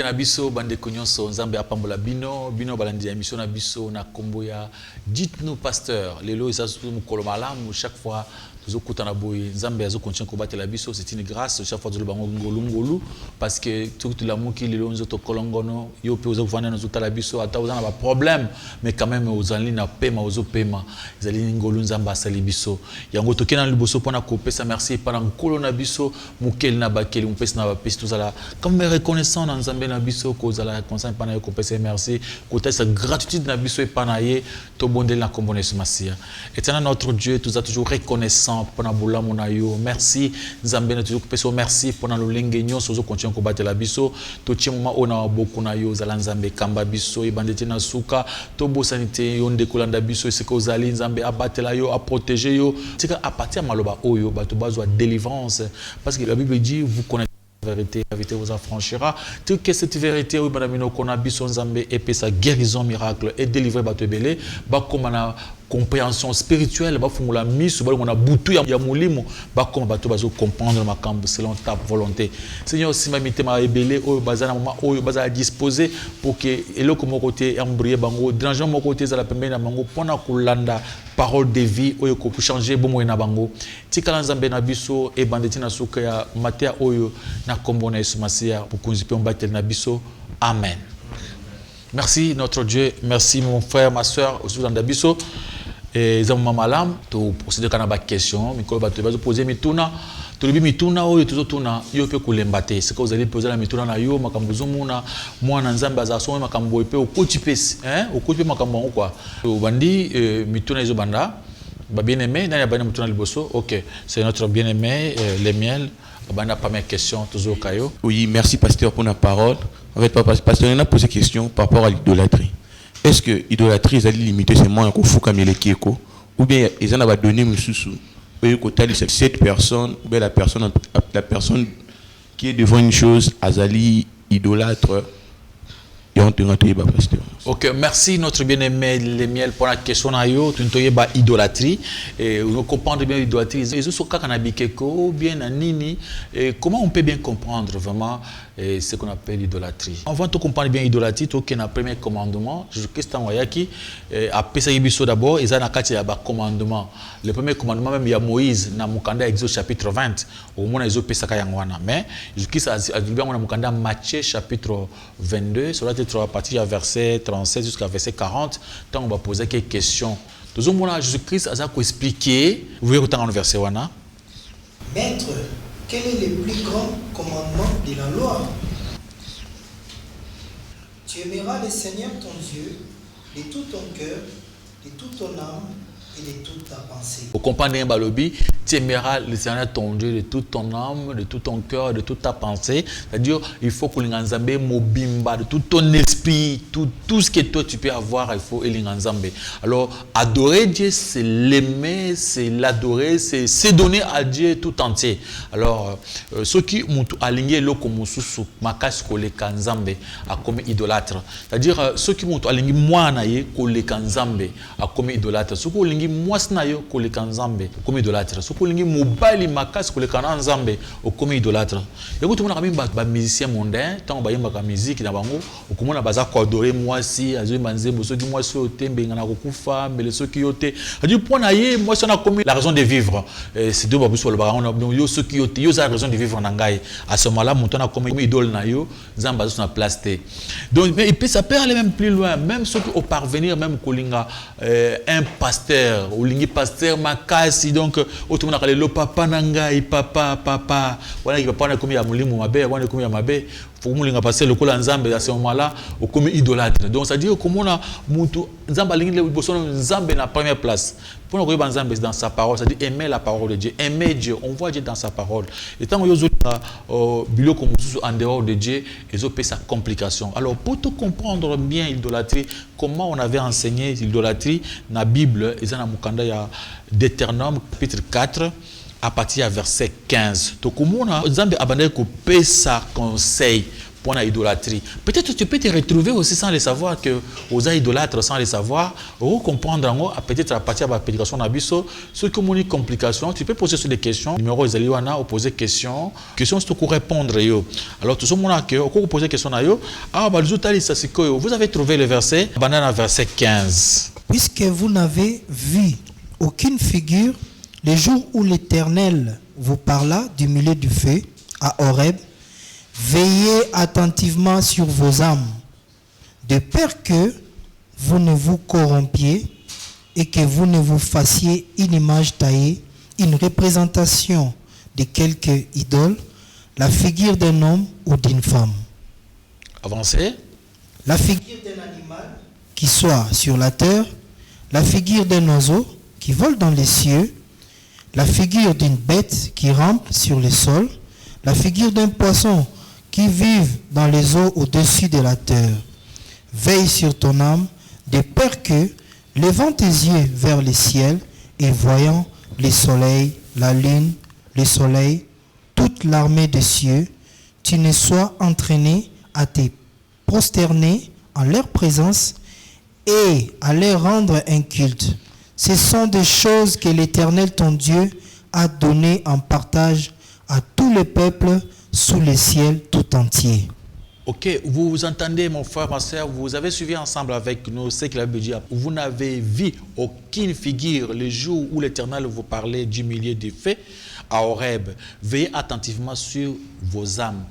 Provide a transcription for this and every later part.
na biso bande konyoso nzambe apambola bino balandi émission na biso na komboya. Dites-nous pasteur lelo isasu mukolo malamu chaque fois toujours kutana boy nzambe azo continue ko batela biso, c'est une grâce chaque fois toujours bango ngolu parce que tout la muki lelo nzoto kolongono yo pe ozo vana nzoto la biso ata ozana ba problème mais quand même ozali na pema ozo pema ezali ngolu nzamba asali biso yango tokena liboso pona ko pesa merci pana nkolo na biso mukeli na bakeli mpesa na bapesi tozala comme reconnaissant na nzambe na biso ko zala consent pana yo ko pesa merci ko ta sa gratitude na biso e pana ye to bondel na kombone masia. Éternel notre Dieu, tu as toujours reconnaissant pour na mona yo. Merci nzambe na toujours peso merci pour na lolenge nyonso zo continue ko batela biso to tie moment ona boku na yo zala nzambe kamba biso e bandete na suka to bosanité yo ndekolanda biso ce que zali nzambe abatela yo a protéger yo tika à partir maloba oyo bato bazwa délivrance parce que la Bible dit vous connaissez la vérité vous affranchira. Tout que cette vérité oui madame no kona biso nzambe et sa guérison miracle et délivrer bato belé ba komana compréhension spirituelle ba fungula miso ba mona butu ya molimo ba koma bato bazo comprendre makambo selon ta volonté. Seigneur sima mitema ebelé oyo bazana mama oyo bazala disposer pour que eloko mo côté embryer bango danger mo côté za la pembeni na bango pona kulanda parole de vie oyo ko changer bomo na bango tikala nzambe na biso e bandeti na suka ya matea oyo na kombo na Yesu Masia pour kunzipe mbatel na biso. Amen. Merci notre Dieu, merci mon frère, ma soeur, aussi dans Dabiso. Et ils ont malam, tu procéder à la question, Mikolo va te poser mituna, tu lui mituna ou tu tuna, yo peut koulembate. C'est que vous allez poser la mituna na yo, makambuzo muna, moi nanzamba za son makambo ipe au kotipes, hein, au kotipe makambo quoi. Au bandi mituna izo banda, ba bien aimé, dans la bande mituna liboso. OK, c'est notre bien aimé les miel. La première question, toujours Kayo. Oui, merci pasteur pour la parole. En fait, pasteur, on a posé question par rapport à l'idolâtrie. Est-ce que l'idolâtrie est limitée seulement à Kofukamilekeko ou bien ils en ont donné cette personne ou bien la personne qui est devant une chose, Azali idolâtre. Ok, merci notre bien-aimé les miel pour la question nayo. Tu n'as pas idolâtrie et on comprend bien l'idolâtrie. Ils sont kanabikeko bien nini. Comment on peut bien comprendre vraiment ce qu'on appelle l'idolâtrie? Avant de comprendre bien l'idolâtrie, tu as un premier commandement. Jésus-Christ en wayaki après ça ibiso d'abord. Ils ont un quatre commandement. Le premier commandement même il y a Moïse dans Mukanda Exode chapitre 20. Au moins ils ont pesaka yangwana. Mais Jésus-Christ a dit bien on a Mukanda Matthieu chapitre 22. Sur à partir du verset 37 jusqu'à verset 40, tant on va poser quelques questions. Tout le monde Jésus-Christ a expliqué. Vous voyez autant dans le verset 1. Maître, quel est le plus grand commandement de la loi? Tu aimeras le Seigneur ton Dieu de tout ton cœur, de toute ton âme et de toute ta pensée. Vous comprenez, Balobi, tu aimeras le Seigneur ton Dieu de toute ton âme, de tout ton cœur, de toute ta pensée. C'est-à-dire, il faut que l'Inganzambe mobimba, de tout ton esprit, tout ce que toi tu peux avoir, il faut l'Inganzambe. Alors, adorer Dieu, c'est l'aimer, c'est l'adorer, c'est donner à Dieu tout entier. Alors, ceux qui ont aligné le komususu, makas kole kanzambe, a comme idolâtre. C'est-à-dire, ceux qui ont aligné moi naye kole kanzambe, a comme idolâtre. Ceux qui ont aligné moi naye kole kanzambe, comme idolâtre. Sokolingi mobali makas kolekana nzambe okomi idolâtre. Yako tumona kami ba musicien mondain tant ba yemba ka musique na bango okomona baza ko adorer mwasi azoi manzembo soki mwasi otembe ngana kokufa mbele soki yote. Adi pona ye mwasi na komi la raison de vivre. C'est deux babuso le baron donc yo soki yote yo za raison de vivre na ngai. À ce moment-là monton na komi idole na yo nzamba zo na place te. Donc mais il peut ça peut aller même plus loin même ceux qui au parvenir même kolinga un pasteur ou lingi pasteur makasi donc tout le monde a le papa nangai papa voilà il va pas comme il y a mulimu mabe voilà comme il y a mabe faut que mulinga passer le cola nzambe à ce moment-là au comme idolâtre donc ça dit comment on a mutu nzamba lingi le boson nzambe na première place pour nous regarder nzambe dans sa parole ça dit aimer la parole de Dieu aimer Dieu on voit Dieu dans sa parole et tant que yo bilo comme en dehors de Dieu ils ont sa complication alors pour tout comprendre bien l'idolâtrie comment on avait enseigné l'idolâtrie dans la Bible ils en a mukanda ya Deutéronome chapitre 4 à partir du verset 15. Donc, comment Nzambe abandonné ko pesa conseil pour l'idolâtrie. Peut-être tu peux te retrouver aussi sans le savoir que aux idolâtres sans le savoir, ou comprendre peut-être à partir de la prédication d'Abisso, ce qui est une complication, tu peux poser sur des questions. Numéro Isaliwana, ou poser questions c'est pour répondre. Alors tout ce monde a que vous poser question à yo, vous avez trouvé le verset, banana verset 15. Puisque vous n'avez vu aucune figure le jour où l'Éternel vous parla du milieu du feu à Horeb, veillez attentivement sur vos âmes, de peur que vous ne vous corrompiez et que vous ne vous fassiez une image taillée, une représentation de quelque idole, la figure d'un homme ou d'une femme. Avancez. La figure d'un animal qui soit sur la terre, la figure d'un oiseau qui vole dans les cieux, la figure d'une bête qui rampe sur le sol, la figure d'un poisson qui vive dans les eaux au-dessus de la terre. Veille sur ton âme, de peur que, levant tes yeux vers le ciel et voyant le soleil, la lune, le soleil, toute l'armée des cieux, tu ne sois entraîné à te prosterner en leur présence et à leur rendre un culte. Ce sont des choses que l'Éternel ton Dieu a données en partage à tous les peuples sous le ciel tout entier. Ok, vous entendez mon frère, ma soeur, vous avez suivi ensemble avec nous ce qu'il a dit. Vous n'avez vu aucune figure le jour où l'Éternel vous parlait du milieu des faits à Horeb. Veillez attentivement sur vos âmes.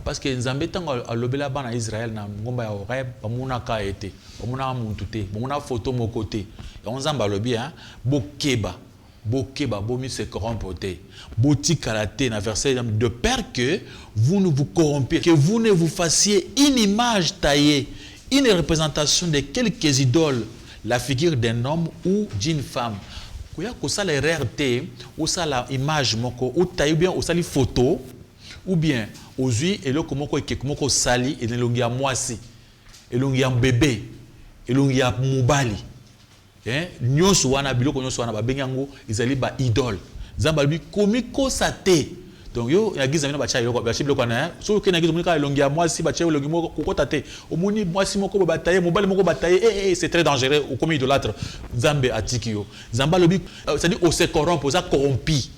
Parce que nous avons à l'obéla en Israël, nous avons à Horeb, nous avons à été, nous avons à monter, nous avons à photo mon côté. Nous avons à l'obé, Bokeba. Bokeba, bomi se corrompote. Boti karate, na verset de peur que vous ne vous corrompiez, que vous ne vous fassiez une image taillée, une représentation de quelques idoles, la figure d'un homme ou d'une femme. Koya ko ça les raretés, ou ça la image moko, ou taille bien, ou ça les photos, ou bien aux yeux et le comment ko sali et le ngia moisi, et le ngia bébé, et le ngia mubali. Nyonso wana biloko nyonso wana babengango izali ba idole zamba bi komiko sate donc yo ya giza mina bacha yoko bacha biloko na so ke na giza munika elongi ya mwasi bacha elongi moko kokota te omoni mwasi moko bataye mobali moko bataye c'est très dangereux au comme idolâtre nzambe atiki yo zamba lobi c'est-à-dire on se corrompt on corrompi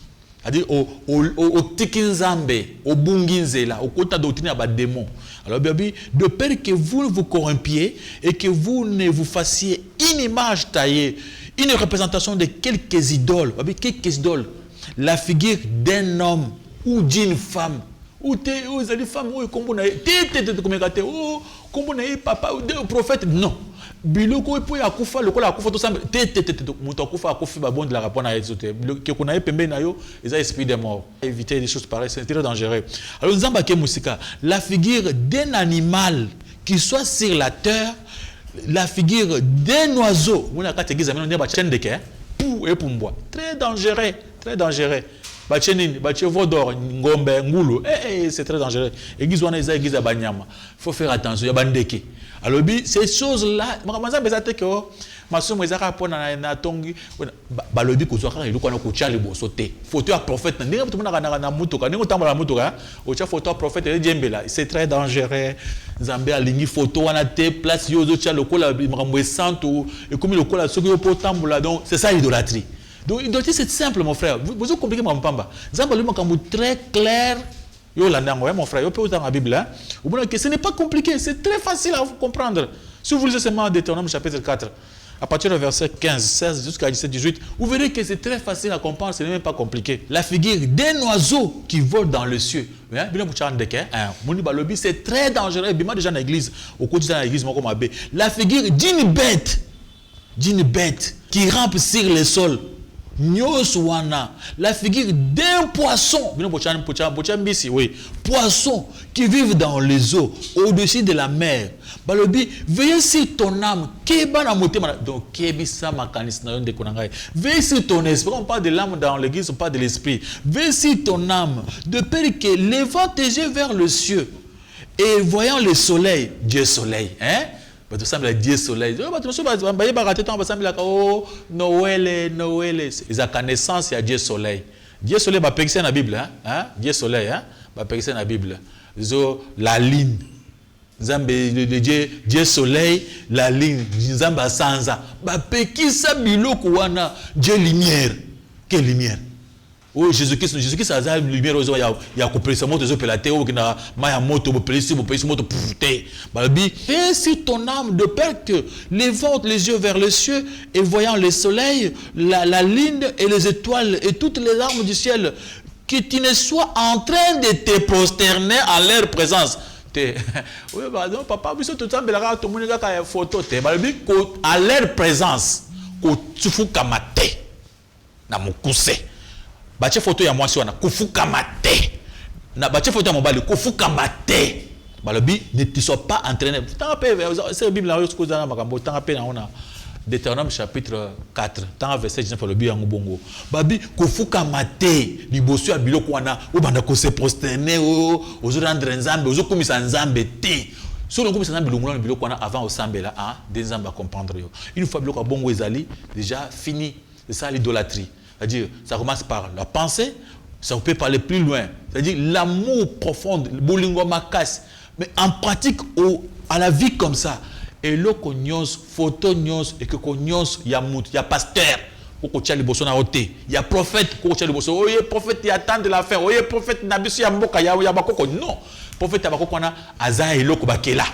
c'est-à-dire au tiki nzambe au bungi nzela au kota doctrine ya ba démon. Alors, de peur que vous vous corrompiez et que vous ne vous fassiez une image taillée, une représentation de quelques idoles. Quelques idoles. La figure d'un homme ou d'une femme. Ou des femmes, ou comme papa, ou prophète. Non. Biloko epo ya kufa lokola kufa to sambe muto kufa akufi ba bon de la rapport na ezote que qu'on a pembe na yo les esprit de mort éviter des choses pareilles c'est très dangereux. Alors nzamba ke musika la figure d'un animal qui soit sur la terre, la figure d'un oiseau mona ka tegiza mena ba chendeke pou et pumbwa très dangereux bachenini bachevo d'or ngombe ngulu c'est très dangereux église wana eza église ya banyama faut faire attention ya bandeke. Alors ces choses là makamza bezate que masomo ezaka pona na tongi balobi ko zwaka eloko na ko tchali boso te photo ya prophète ndenge tout mona na mutuka ndenge tambola mutuka o tcha photo ya prophète e djembela c'est très dangereux. Nzambe alingi photo wana te place yo zo tcha lokola makambo santo et comme lokola soki yo po tambola donc c'est ça l'idolâtrie. Donc l'idolâtrie c'est simple mon frère vous compliquez mampamba nzambe lui makambo très clair. Yo landango mon frère, yo peut dans la Bible hein. Vous voyez que ce n'est pas compliqué, c'est très facile à comprendre. Si vous lisez seulement Deutéronome chapitre 4, à partir du verset 15, 16 jusqu'à 17, 18, vous verrez que c'est très facile à comprendre, ce n'est même pas compliqué. La figure d'un oiseau qui vole dans le ciel. C'est très dangereux. Déjà dans l'église, au quotidien dans l'église, la figure d'une bête qui rampe sur le sol. Nyoswana, la figure d'un poisson, poisson qui vit dans les eaux, au-dessus de la mer. Balobi, veillez sur ton âme, donc veillez sur ton esprit, on parle de l'âme dans l'église, on parle de l'esprit. Veillez sur ton âme, de peur que levant tes yeux vers le ciel et voyant le soleil, Dieu soleil, hein? Tu sembles Dieu soleil. Oh, Noël. Ils ont connaissance, il y a Dieu soleil. Dieu soleil, bah, dans la Bible, hein? Dieu soleil, hein? Bah, dans la Bible. La lune, Nzambe le Dieu soleil, la ligne, Nzamba sanza. Ba pekisa biloko wana, Dieu lumière. Quelle lumière? Oh Jésus-Christ a la lumière il y a coupé sa moto la terre ou qui n'a ma moto moto puté. Balbi, et si ton âme de peur que levant les yeux vers le ciel et voyant le soleil, la lune et les étoiles et toutes les armes du ciel, que tu ne sois en train de te prosterner à leur présence. Oui, bah non, papa, tout le monde a une photo. À leur présence, tu fous kamate. Na mukuse. Bache photo ya mwasi wana kufuka mate. Na bache photo ya mobali kufuka mate. Balobi ne te sois pas entraîné. Tant peu c'est la Bible là ce que dans makambo tant peu on a Deutéronome chapitre 4 tant verset 19 balobi yango bongo. Babi kufuka mate liboso ya biloko wana obanda ko se prosterner ozo rendre nzambe ozo komisa nzambe te. Sur le groupe Nzambe longolana biloko wana avant osambela hein des nzambe à comprendre yo. Une fois biloko bongo ezali déjà fini. C'est ça l'idolâtrie. C'est-à-dire, ça commence par la pensée, ça peut parler plus loin. C'est-à-dire l'amour profond, le bolingo makas. Mais en pratique, à la vie comme ça, et là qu'on nyons, photo nyons, et que qu'on nyons, il y a mout, il y a pasteur, pour qu'on le bosso na oté, il y a prophète, pour qu'on le bosso, oh, il y a prophète, il y a tant de la fin, oh, il y a prophète, nabisu ya mboka, il y a bakoko, non. Prophète, abakoko na, aza et loko bakela.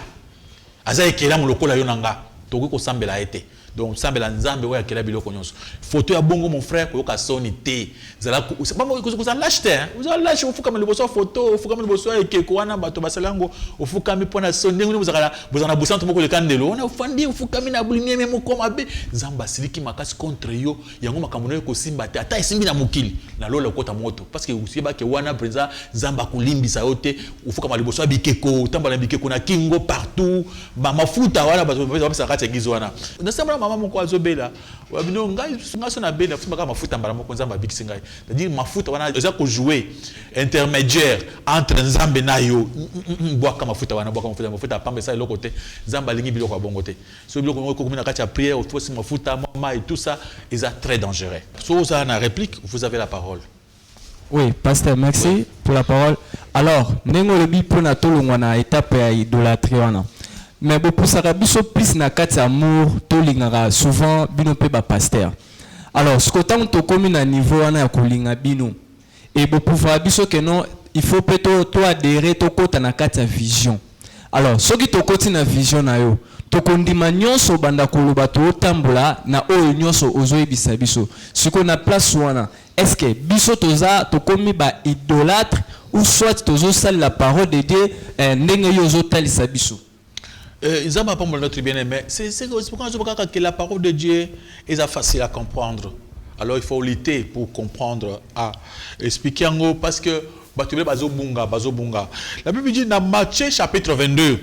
Aza et kela moloko la yonanga, togo ko sambela été. Donc sambela nzambe wa kela biloko nyonso photo ya bongo mon frère ko ka soni te zala c'est pas moi que vous en lâchez hein vous en lâchez au fuka le bosso photo au fuka le bosso ekeko wana bato basalango au fuka mi pona soni vous en abusant moko le kandelo on a fandi au fuka mi na bulimi même comme abe nzamba siliki makasi contre yo yango makambo ko simba te ata isimbi na mokili na lola kota moto parce que usiba ke wana président nzamba kulimbisa yote au fuka le bosso bikeko tamba na bikeko na kingo partout ba mafuta wana bato ba kati gizo wana mama moko azobela wabino ngai ngaso na bela fuma kama mafuta mbala moko nzamba bikisi ngai c'est-à-dire mafuta wana eza ko jouer intermédiaire entre nzambe na yo boaka mafuta wana boaka mafuta pamba ça l'autre côté nzamba lingi biloko bongo te so biloko ngoko komina kati ya prière au fois mafuta mama et tout ça est très dangereux. So ça na réplique vous avez la parole. Oui, pasteur, merci oui. Pour la parole. Alors, nengo lebi pona tolongwa na étape ya idolâtrie wana. Mais pour ça, biso plus na kati amour, tolingara souvent bino pe ba pasteur. Alors, ce que tant to komi na niveau wana ya kolinga bino. Et pour pouvoir biso que non, il faut peut-être to adhérer to kota na kati vision. Alors, ce qui to koti na vision na yo, to kondima nyonso banda koloba to tambola na oyo nyonso ozoyebisa biso. Ce qu'on a place wana, est-ce que biso toza to komi ba idolâtre ou soit tozo sal la parole de Dieu ndenge yo zo talisa biso? Ils ont pas notre bien-aimé. C'est pourquoi je vois que la parole de Dieu est facile à comprendre. Alors il faut lutter pour comprendre, à expliquer en gros parce que la Bible dit dans Matthieu chapitre 22,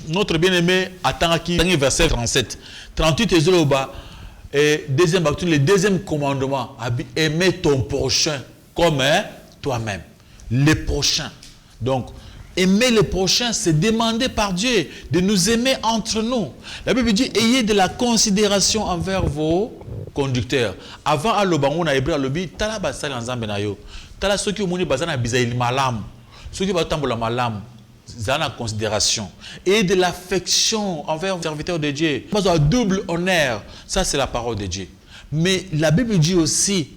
notre bien-aimé attend qui verset 37, 38 et 0 et le deuxième commandement, aimer ton prochain comme toi-même. Le prochain. Donc aimer le prochain, c'est demander par Dieu de nous aimer entre nous. La Bible dit, ayez de la considération envers vos conducteurs. Avant, à l'obango na hébreu, l'obi, tala basali nzambe na yo. Tala ceux qui ont moni bazana bizaïl malam. Ceux qui batambola malam. Zana considération. Et de l'affection envers les serviteurs de Dieu. Pas un double honneur. Ça, c'est la parole de Dieu. Mais la Bible dit aussi,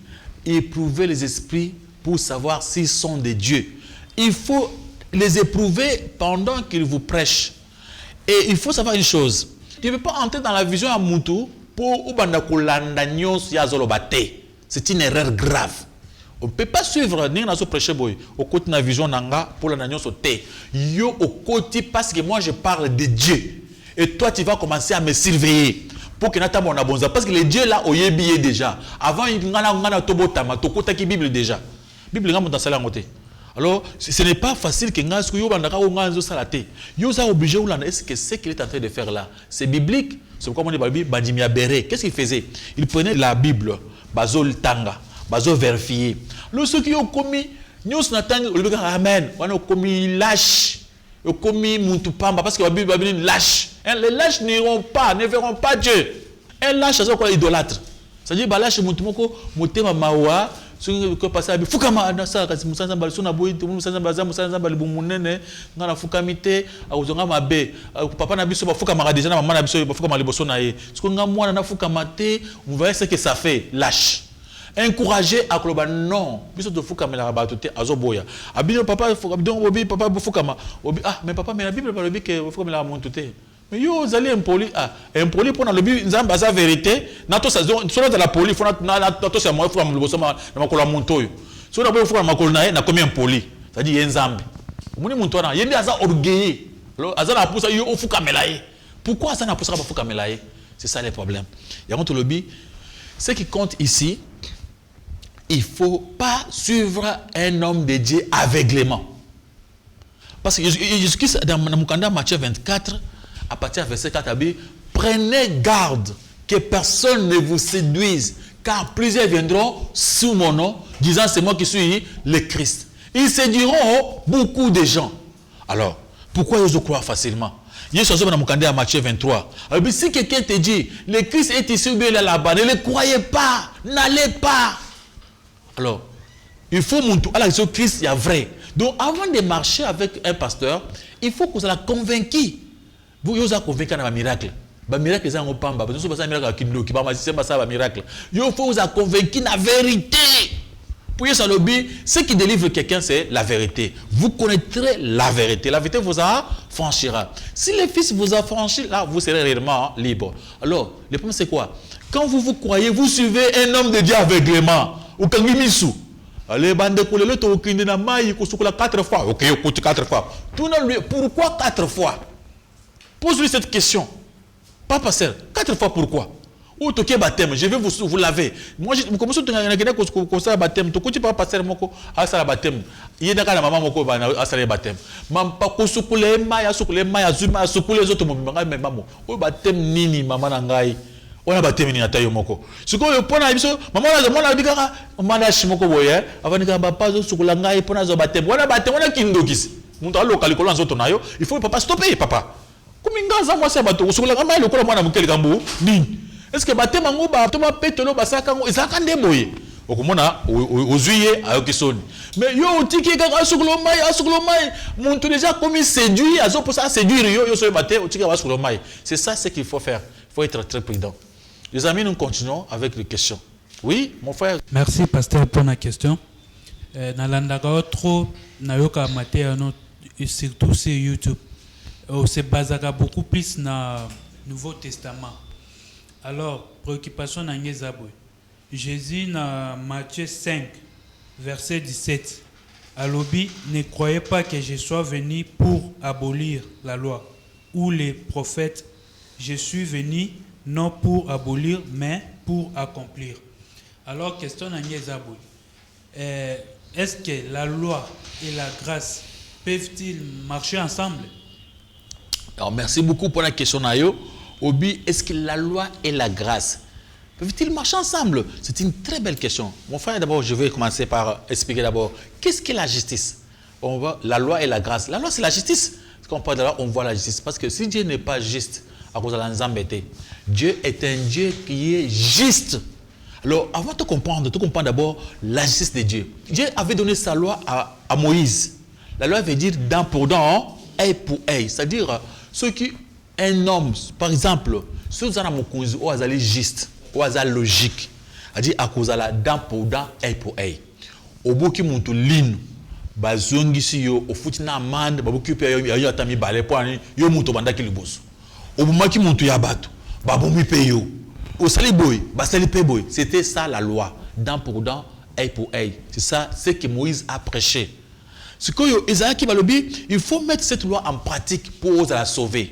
éprouver les esprits pour savoir s'ils sont de Dieu. Il faut les éprouver pendant qu'ils vous prêchent. Et il faut savoir une chose. Tu ne peux pas entrer dans la vision à Moutou pour c'est une erreur grave. On ne peut pas suivre ni na prêcher boy au côté de la vision nanga pour la nation sauter. Yo au côté parce que moi je parle de Dieu. Et toi tu vas commencer à me surveiller. Pour que n'ata mon abonza parce que le Dieu là au yebié déjà. Avant il ngana tobotama to kota ki Bible déjà. Bible ngam dans sala ngote. Alors, ce n'est pas facile que yo bandaka o nganzo salate. Yo ça obligé ou là est-ce que ce qu'il est en train de faire là, c'est biblique? C'est pourquoi on dit Bible Badimia Béré. Qu'est-ce qu'il faisait? Il prenait la Bible, bazol tanga, bazol vérifier. Le ceux qui ont commis nyos natang le amen, on a commis lâche. Yo commis muntupamba parce que la Bible lâche. Les lâches ne verront pas Dieu. Un lâche c'est quoi idolâtre. C'est-à-dire lâche muntumoko motema mawa ce que passé abi fukama na ça kasi musanza mbali sona boyi to musanza baza musanza mbali bumunene ngana fukamite akuzonga mabe papa na biso ba fukama déjà na maman na biso ba fukama liboso na ye ce que nga mwana na fukama te vous voyez ce que ça fait lâche encourager à kloba non biso de fukama la bato te azoboya abino papa donc obi papa fukama obi mais papa mais la bible parle que fukama la monte te. Mais yo zali impoli impoli pour na lobi nzamba za vérité na to sa zone sur la poli faut na to sa moi faut am loboso na makolo montoyo so na boy faut makolo na na combien impoli ça dit nzambe muni muntu na yende aza orgueilleux alors aza na pousa yo ofuka melaye pourquoi ça na pousa ba fuka melaye c'est ça le problème ya contre lobi ce qui compte ici il faut pas suivre un homme de Dieu aveuglément parce que Jésus-Christ dans Mukanda Matthieu 24 à partir du verset 4, prenez garde que personne ne vous séduise, car plusieurs viendront sous mon nom, disant c'est moi qui suis le Christ. Ils séduiront beaucoup de gens. Alors, pourquoi ils osent croire facilement? Dans Matthieu 23. Alors, si quelqu'un te dit, le Christ est ici ou bien là-bas, ne le croyez pas, n'allez pas. Alors, il faut montrer à la Christ, il y a vrai. Donc, avant de marcher avec un pasteur, il faut qu'on soit convaincu. Vous avez convaincu d'un miracle. Un miracle, c'est un pamba. Vous avez un miracle qui nous qui va c'est un miracle. Il faut vous convaincu de la vérité. Pour ça, ce qui délivre quelqu'un, c'est la vérité. Vous connaîtrez la vérité. La vérité vous affranchira. Si le Fils vous affranchit, là, vous serez réellement libre. Alors, le problème, c'est quoi? Quand vous croyez, vous suivez un homme de Dieu aveuglément. Ou quand il misou. Allez, bande de couler, le taux qui n'est pas maï, qu'on 4 fois. Ok, on coûte 4 fois. Pourquoi 4 fois? Pose-lui cette question. Pas pasteur, 4 fois pourquoi? Ou toqué baptême, je vais vous laver. Moi, je commence à baptême. Tu ne pas pasteur moko à ça baptême. Il y a des maman moko à ça baptême. Mam pas ko sukule maya zuma sukule les autres manga mais maman. O baptême nini maman nangai. On a baptême ni atayo moko. Ce que le point à biso maman na bikaka manda shimoko boye avant de pas zo sukula ngai pona zo baptême. On a baptême on a kindokisi. Muntu alo kalikolo nzoto nayo, il faut papa stopper papa. Kumingaza moi c'est bateau sukula ngai le kola mwana mukeli kambo nini. Est-ce que baptême ngo ba to ma petelo basaka ngo ezaka ndeboye. Okomona ozuye ayokisoni. Mais yo tiki kaka asukula mai muntu déjà comme séduit azo pour ça séduire yo so baté otiki asukula mai. C'est ça ce qu'il faut faire. Il faut être très prudent. Les amis, nous continuons avec les questions. Oui, mon frère. Merci, pasteur, pour la question. Nalandaka trop, nayoka matéano, surtout sur YouTube. On se basera beaucoup plus dans le Nouveau Testament. Alors, préoccupation dans Yezaboué. Jésus, dans Matthieu 5, verset 17, à l'obi, ne croyez pas que je sois venu pour abolir la loi ou les prophètes. Je suis venu non pour abolir, mais pour accomplir. Alors, question Nangé Zaboué. Est-ce que la loi et la grâce peuvent-ils marcher ensemble? Alors, merci beaucoup pour la question, Nayo. Obi, est-ce que la loi et la grâce peuvent-ils marcher ensemble? C'est une très belle question. Mon frère, d'abord, je vais commencer par expliquer d'abord qu'est-ce qu'est la justice. On voit la loi et la grâce. La loi, c'est la justice. Quand on parle de la loi, on voit la justice. Parce que si Dieu n'est pas juste, à cause de l'embêter. Dieu est un Dieu qui est juste. Alors, avant de comprendre d'abord la justice de Dieu. Dieu avait donné sa loi à Moïse. La loi veut dire dent pour dent, œil pour œil. C'est-à-dire, ceux qui, un homme, par exemple, ceux qui sont juste, ou logique, c'est-à-dire à cause de la dent pour dent, œil pour œil. Au bout qui monte l'île, bazongisi yo, au foot na amande, babuki pe yo atami balé pour yo monte banda ki liboso. Au moment qui monte yabato, babomi peyo. Au sali boy, basali pe boy. C'était ça la loi, dent pour dent, œil pour œil. C'est ça, ce que Moïse a prêché. Ce que Isaïe qui va le dire, il faut mettre cette loi en pratique pour la sauver.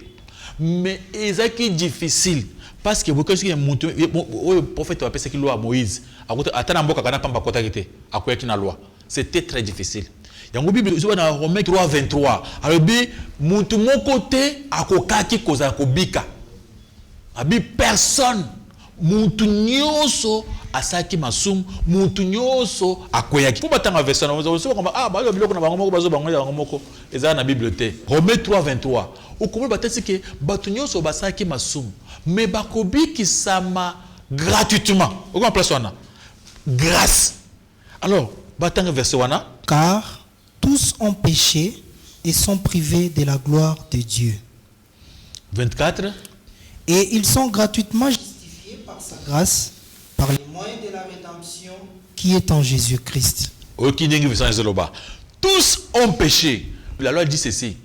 Mais Isaïe qui est difficile parce que beaucoup de monte, le prophète a appelé cette loi à Moïse. C'était très difficile. Il y a une Bible dans Romains 3, 23. Alors, mon côté, à kokaki koza kobika. Abi personne, muntu nyonso asaki masum, muntu nyonso akoyaki. Pour batanga verset, on va dire ah ba biloko na bango moko bazo bango ya bango moko. Eza na Bible te. Romains 3, 23. Au comment batesi que batu nyonso basaki masum, mais bakobiki sama gratuitement. Au comment place wana? Grâce. Alors, batang verset wana. Car tous ont péché et sont privés de la gloire de Dieu. 24. Et ils sont gratuitement justifiés par sa grâce, par les moyens de la rédemption qui est en Jésus-Christ. Tous ont péché. La loi dit ceci,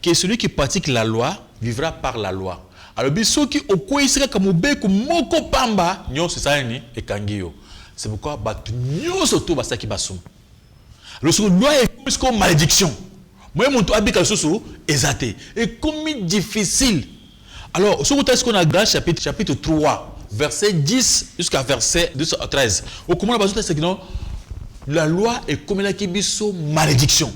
que celui qui pratique la loi vivra par la loi. Alors, ceux qui ont quoi ici comme moko pamba, c'est ça ni et kangio. C'est pourquoi nyo surtout basta qui basum. Le loi est comme malédiction. Moi mon to abika soso exaté et comme difficile. Alors, sur ce qu'on a dans chapitre 3, verset 10 jusqu'à verset 13. Au comment la c'est que non la loi est comme la qui biso malédiction.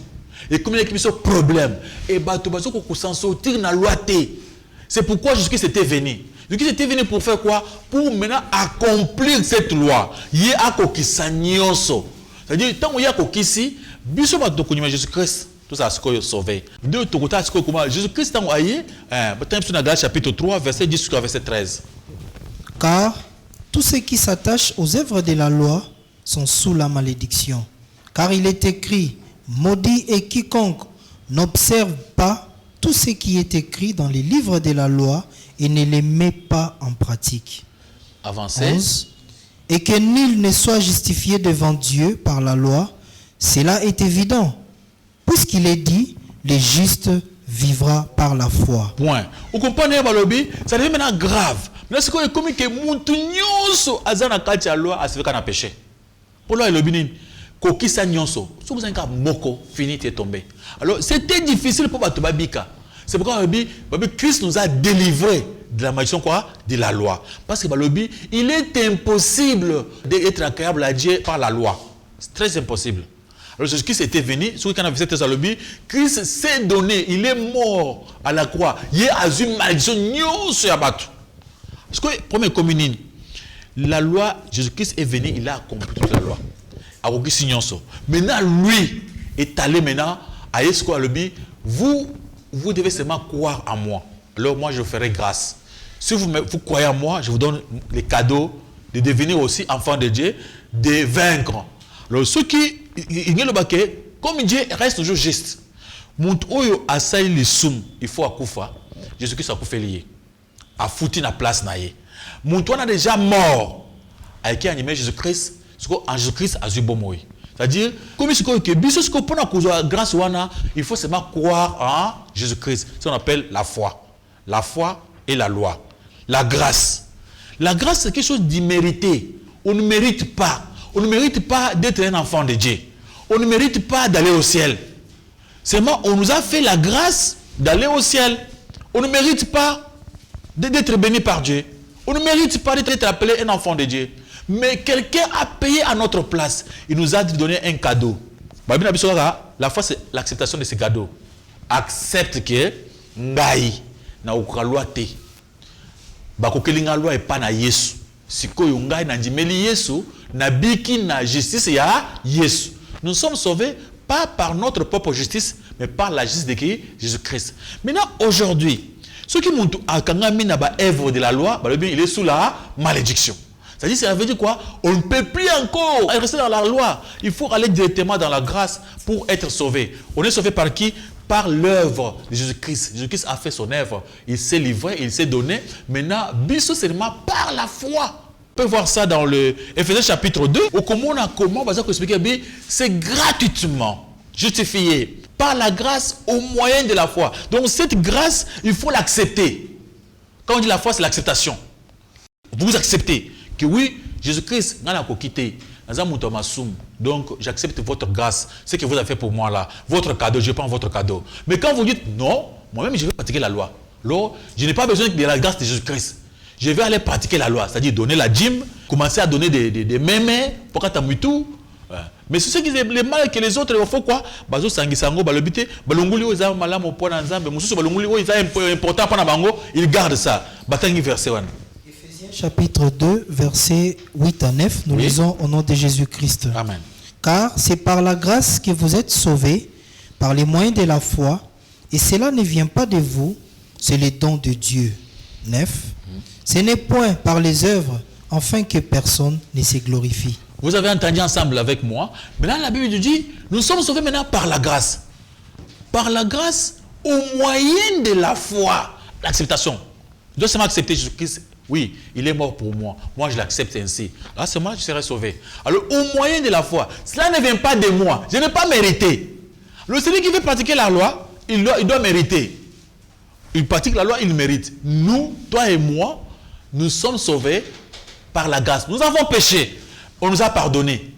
Et comme la qui biso problème et bato baso ko s'en sortir na loi té. C'est pourquoi Jésus-Christ était venu. Jésus-Christ était venu pour faire quoi? Pour maintenant accomplir cette loi. Yé a kokisa nyonso. C'est-à-dire tant qu'il y a kokisi, biso bato konima Jésus-Christ. Tout ça, c'est ce qu'on sauvé. Deux, Jésus-Christ, dans le chapitre 3, verset 10 jusqu'à verset 13. Car tous ceux qui s'attachent aux œuvres de la loi sont sous la malédiction. Car il est écrit, maudit est quiconque n'observe pas tout ce qui est écrit dans les livres de la loi et ne les met pas en pratique. Avancez. 11. Et que nul ne soit justifié devant Dieu par la loi, cela est évident. Puisqu'il est dit, le juste vivra par la foi. Point. Vous comprenez, Balobi? Ça devient maintenant grave. Maintenant, c'est comme que Moutounyoso Azana Katia loi a se fait péché. Pour loi, le binin, Kokisa Nyonso, si vous avez un moko, fini, est tombé. Alors, c'était difficile pour Batobabika. C'est pourquoi Christ nous a délivrés de la malédiction quoi? De la loi. Parce que Balobi, il est impossible d'être agréable à Dieu par la loi. C'est très impossible. Alors Jésus-Christ était venu, celui qui a visité Thessalonique, Christ s'est donné, il est mort à la croix. Il a eu une malédiction, parce que, première communion, la loi, Jésus-Christ est venu, il a accompli toute la loi. Maintenant, lui est allé maintenant à Yesko Alobi, vous devez seulement croire en moi. Alors moi, je vous ferai grâce. Si vous croyez en moi, je vous donne les cadeaux de devenir aussi enfant de Dieu, de vaincre. Alors ceux qui comme Dieu reste toujours juste. Il faut akoufa. Jésus-Christ a koufé lié. A foutu na place naïe. Moutoua a déjà mort. Avec qui animé Jésus-Christ, en Jésus-Christ a eu bon. C'est-à-dire, comme ce que grâce il faut seulement croire en Jésus-Christ. C'est ce qu'on appelle la foi. La foi et la loi. La grâce. La grâce, c'est quelque chose d'immérité. On ne mérite pas. On ne mérite pas d'être un enfant de Dieu. On ne mérite pas d'aller au ciel. Seulement, on nous a fait la grâce d'aller au ciel. On ne mérite pas d'être béni par Dieu. On ne mérite pas d'être appelé un enfant de Dieu. Mais quelqu'un a payé à notre place. Il nous a donné un cadeau. La foi, c'est l'acceptation de ce cadeau. Accepte que ngai na ukalwa te. Bakokelinga loi et pas na Yesu. Sikoyo ngai na ndimeli Yesu na biki na justice ya Yesu. Nous sommes sauvés pas par notre propre justice, mais par la justice de qui? Jésus-Christ. Maintenant, aujourd'hui, ceux qui m'ont akangami na ba œuvre de la loi, il est sous la malédiction. C'est-à-dire, ça veut dire quoi? On ne peut plus encore rester dans la loi. Il faut aller directement dans la grâce pour être sauvé. On est sauvé par qui? Par l'œuvre de Jésus-Christ. Jésus-Christ a fait son œuvre. Il s'est livré, il s'est donné. Maintenant, biso seulement par la foi. On peut voir ça dans le Éphésiens chapitre 2. Au comment c'est gratuitement justifié par la grâce au moyen de la foi. Donc cette grâce, il faut l'accepter. Quand on dit la foi, c'est l'acceptation. Vous acceptez que oui, Jésus-Christ n'a pas quitté. Donc j'accepte votre grâce, ce que vous avez fait pour moi là, votre cadeau, je prends votre cadeau. Mais quand vous dites non, moi-même je vais pratiquer la loi. Alors, je n'ai pas besoin de la grâce de Jésus-Christ. Je vais aller pratiquer la loi, c'est-à-dire donner la dîme, commencer à donner des mémés pour quand tu as tout. Mais c'est ce qui est le mal que les autres il faut quoi? Bazo sangisango balobité, balonguli oza malamu pona nzambe, mususu balonguli oza important pona bango, ils gardent ça. Batangi verset 1. Éphésiens chapitre 2 versets 8 à 9, nous lisons au nom de Jésus-Christ. Amen. Car c'est par la grâce que vous êtes sauvés, par les moyens de la foi, et cela ne vient pas de vous, c'est le don de Dieu. 9. Ce n'est point par les œuvres, afin que personne ne se glorifie. Vous avez entendu ensemble avec moi. Mais là, la Bible nous dit, nous sommes sauvés maintenant par la grâce. Par la grâce, au moyen de la foi, l'acceptation. Je dois seulement accepter Jésus-Christ. Oui, il est mort pour moi. Moi, je l'accepte ainsi. Là, c'est moi, je serai sauvé. Alors, au moyen de la foi, cela ne vient pas de moi. Je n'ai pas mérité. Le celui qui veut pratiquer la loi, il doit mériter. Il pratique la loi, il mérite. Nous, toi et moi, nous sommes sauvés par la grâce. Nous avons péché. On nous a pardonné.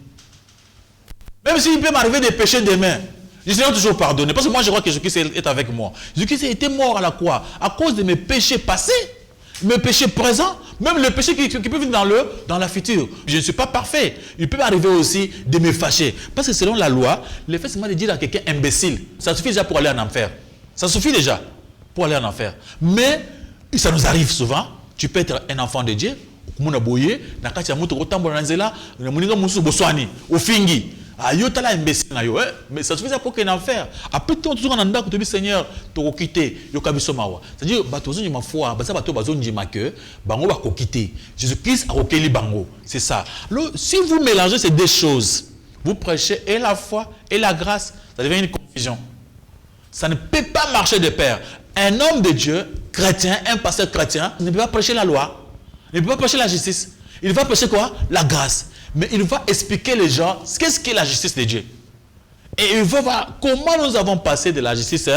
Même s'il peut m'arriver de pécher demain, je serai toujours pardonné. Parce que moi, je crois que Jésus-Christ est avec moi. Jésus-Christ a été mort à la croix à cause de mes péchés passés, mes péchés présents, même le péché qui peut venir dans la future. Je ne suis pas parfait. Il peut m'arriver aussi de me fâcher. Parce que selon la loi, le fait seulement de dire à quelqu'un imbécile, ça suffit déjà pour aller en enfer. Ça suffit déjà pour aller en enfer. Mais ça nous arrive souvent. Tu peux être un enfant de Dieu. Mais ça suffit pour qu'il y ait un enfer. Après, tu toujours en enfer, tu dis Seigneur, tu vas quitter. C'est-à-dire, ma foi, Jésus-Christ a recueilli bango. C'est ça. Alors, si vous mélangez ces deux choses, vous prêchez et la foi et la grâce, ça devient une confusion. Ça ne peut pas marcher de pair. Un homme de Dieu, chrétien, un pasteur chrétien, ne peut pas prêcher la loi. Il ne peut pas prêcher la justice. Il va prêcher quoi? La grâce. Mais il va expliquer les gens qu'est-ce qu'est la justice de Dieu. Et il va voir comment nous avons passé de la justice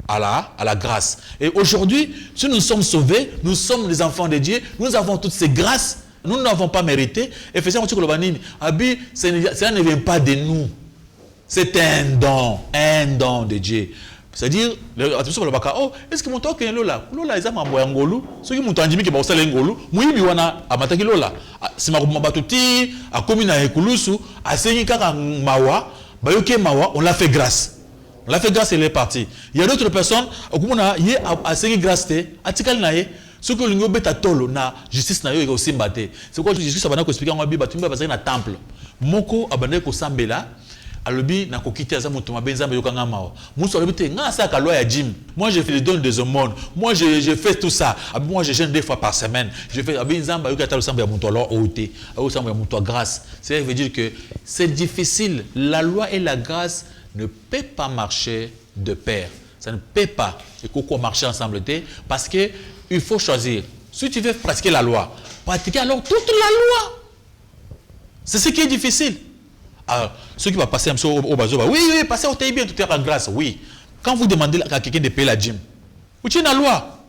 à la grâce. Et aujourd'hui, si nous sommes sauvés, nous sommes les enfants de Dieu, nous avons toutes ces grâces, nous n'avons pas mérité. Et cela ne vient pas de nous. C'est un don de Dieu. C'est-à-dire, est-ce que mon toque est là? Lola, ils ont un ngolu. Ceux qui m'ont dit que c'est un ngolu, moi, il y a un mataki lola. Si ma batouti, a commis à Ekulusu, a Senika Mawa, Bayoke Mawa, on l'a fait grâce. On l'a fait grâce et il est parti. Il y a d'autres personnes, qui a Senika grâce, à Tikal Nae, ceux qui ont bêta tolo, na justice na yo et aussi mbaté. C'est quoi justice? Ça va nous expliquer en Bible, tu vas passer dans le temple. Moko abandonné ko sambela. Alobi na kokité za moto mabenza mbe yokanga mawa. Muso alobi te nga sa ka loi ya gym. Moi je fais les dons des aumônes. Moi je fais tout ça. Moi je jeûne 2 fois par semaine. Je fais abinzamba yokata samba ya moto alors oté. Au samba ya moto grâce. Ça veut dire que c'est difficile. La loi et la grâce ne peuvent pas marcher de pair. Ça ne peut pas. Et pourquoi marcher ensemble parce que il faut choisir. Si tu veux pratiquer la loi, pratiquer alors toute la loi. C'est ce qui est difficile. Alors, ceux qui vont passer au bazoba, oui, passer au bien, tout est en grâce, oui. Quand vous demandez à quelqu'un de payer la dîme, vous tenez la loi.